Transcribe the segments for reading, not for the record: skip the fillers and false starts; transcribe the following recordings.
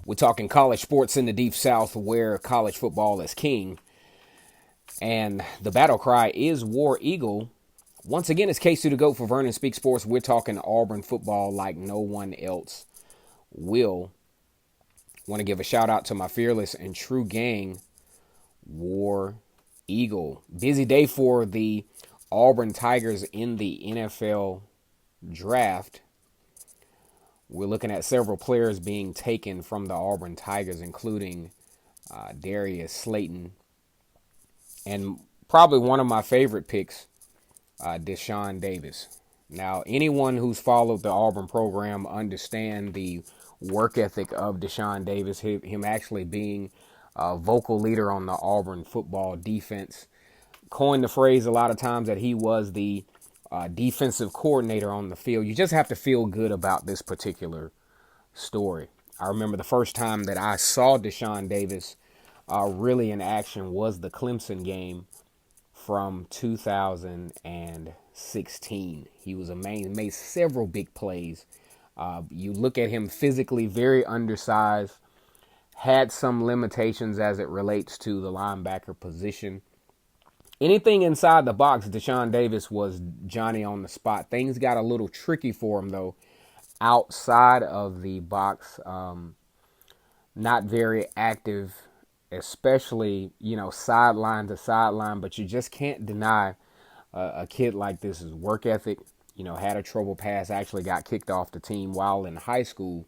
We're talking college sports in the Deep South where college football is king. And the battle cry is War Eagle. Once again, it's K2 to go for Vernon Speak Sports. We're talking Auburn football like no one else will. Want to give a shout out to my fearless and true gang, War Eagle. Busy day for the Auburn Tigers in the NFL draft. We're looking at several players being taken from the Auburn Tigers, including Darius Slayton, and probably one of my favorite picks, Deshaun Davis. Now, anyone who's followed the Auburn program understand the work ethic of Deshaun Davis, him actually being a vocal leader on the Auburn football defense. Coined the phrase a lot of times that he was the defensive coordinator on the field. You just have to feel good about this particular story. I remember the first time that I saw Deshaun Davis really in action was the Clemson game from 2016. He was amazing, made several big plays. You look at him physically, very undersized, had some limitations as it relates to the linebacker position. Anything inside the box, Deshaun Davis was Johnny on the spot. Things got a little tricky for him, though, outside of the box. Not very active, especially, sideline to sideline. But you just can't deny a kid like this is work ethic. Had a trouble pass, actually got kicked off the team while in high school.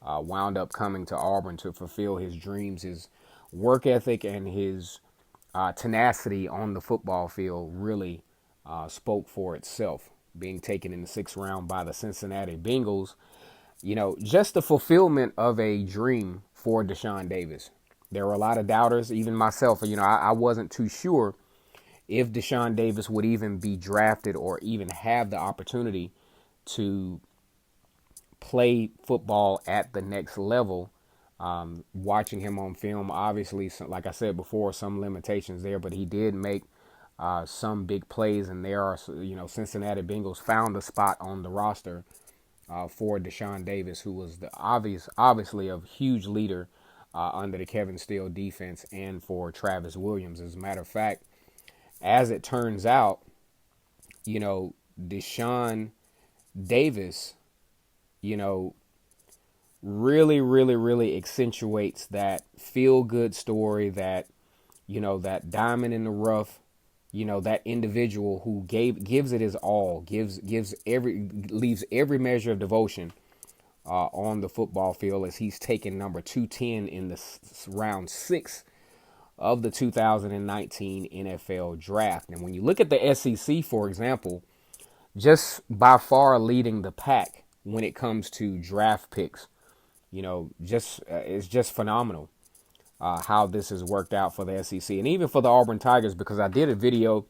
Wound up coming to Auburn to fulfill his dreams. His work ethic and his tenacity on the football field really spoke for itself. Being taken in the 6th round by the Cincinnati Bengals, just the fulfillment of a dream for Deshaun Davis. There were a lot of doubters, even myself. I wasn't too sure if Deshaun Davis would even be drafted or even have the opportunity to play football at the next level. Watching him on film, obviously, like I said before, some limitations there, but he did make some big plays, and there are, Cincinnati Bengals found a spot on the roster for Deshaun Davis, who was obviously a huge leader under the Kevin Steele defense, and for Travis Williams. As a matter of fact, as it turns out, Deshaun Davis, really accentuates that feel-good story, that, that diamond in the rough, that individual who gives it his all, leaves every measure of devotion on the football field, as he's taken number 210 in the round 6 of the 2019 NFL draft. And when you look at the SEC, for example, just by far leading the pack when it comes to draft picks. It's just phenomenal how this has worked out for the SEC and even for the Auburn Tigers, because I did a video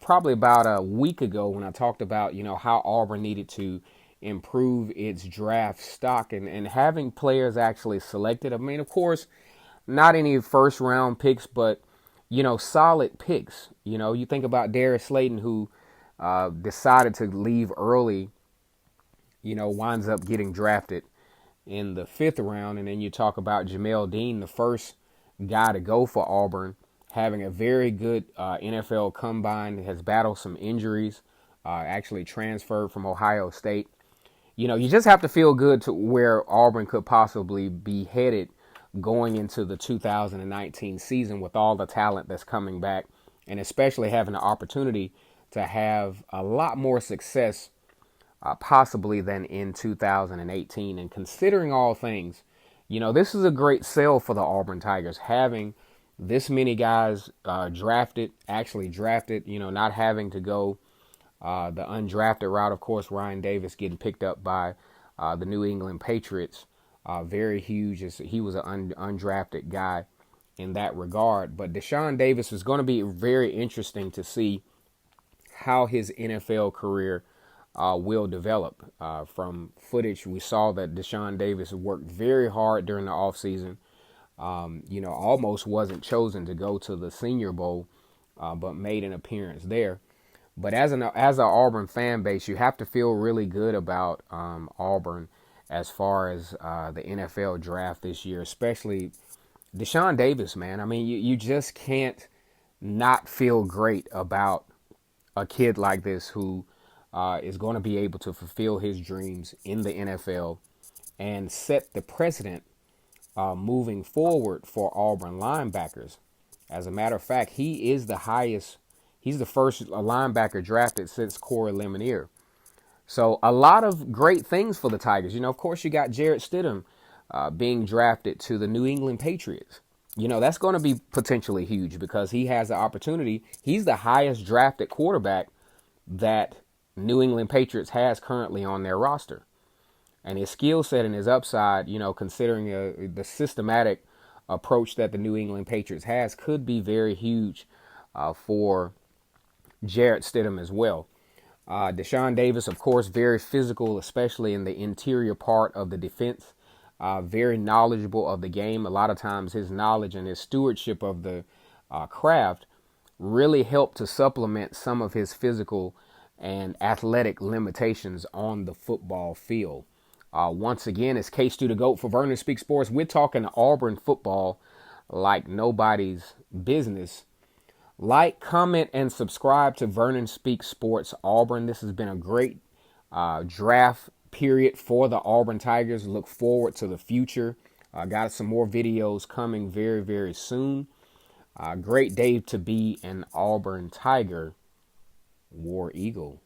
probably about a week ago when I talked about, how Auburn needed to improve its draft stock and having players actually selected. I mean, of course, not any first round picks, but, solid picks. You think about Darius Slayton, who decided to leave early, winds up getting drafted in the 5th round. And then you talk about Jamel Dean, the first guy to go for Auburn, having a very good NFL combine, has battled some injuries, actually transferred from Ohio State. You just have to feel good to where Auburn could possibly be headed going into the 2019 season with all the talent that's coming back, and especially having the opportunity to have a lot more success possibly than in 2018. And considering all things, this is a great sell for the Auburn Tigers, having this many guys drafted, not having to go the undrafted route. Of course, Ryan Davis getting picked up by the New England Patriots, very huge. He was an undrafted guy in that regard. But Deshaun Davis is going to be very interesting to see how his NFL career will develop. From footage, we saw that Deshaun Davis worked very hard during the offseason. Almost wasn't chosen to go to the Senior Bowl, but made an appearance there. But as an Auburn fan base, you have to feel really good about Auburn as far as the NFL draft this year, especially Deshaun Davis, man. I mean, you just can't not feel great about a kid like this who is going to be able to fulfill his dreams in the NFL and set the precedent moving forward for Auburn linebackers. As a matter of fact, he is the highest, he's the first linebacker drafted since Corey Lemonier. So a lot of great things for the Tigers. You know, of course, you got Jarrett Stidham being drafted to the New England Patriots. You know, that's going to be potentially huge because he has the opportunity. He's the highest drafted quarterback that New England Patriots has currently on their roster. And his skill set and his upside, you know, considering the systematic approach that the New England Patriots has, could be very huge for Jarrett Stidham as well. Deshaun Davis, of course, very physical, especially in the interior part of the defense. Very knowledgeable of the game. A lot of times his knowledge and his stewardship of the craft really helped to supplement some of his physical and athletic limitations on the football field. Once again, it's K-Stu the GOAT for Vernon Speak Sports. We're talking Auburn football like nobody's business. Like, comment, and subscribe to Vernon Speak Sports Auburn. This has been a great draft period for the Auburn Tigers. Look forward to the future. Got some more videos coming very, very soon. Great day to be an Auburn Tiger. War Eagle.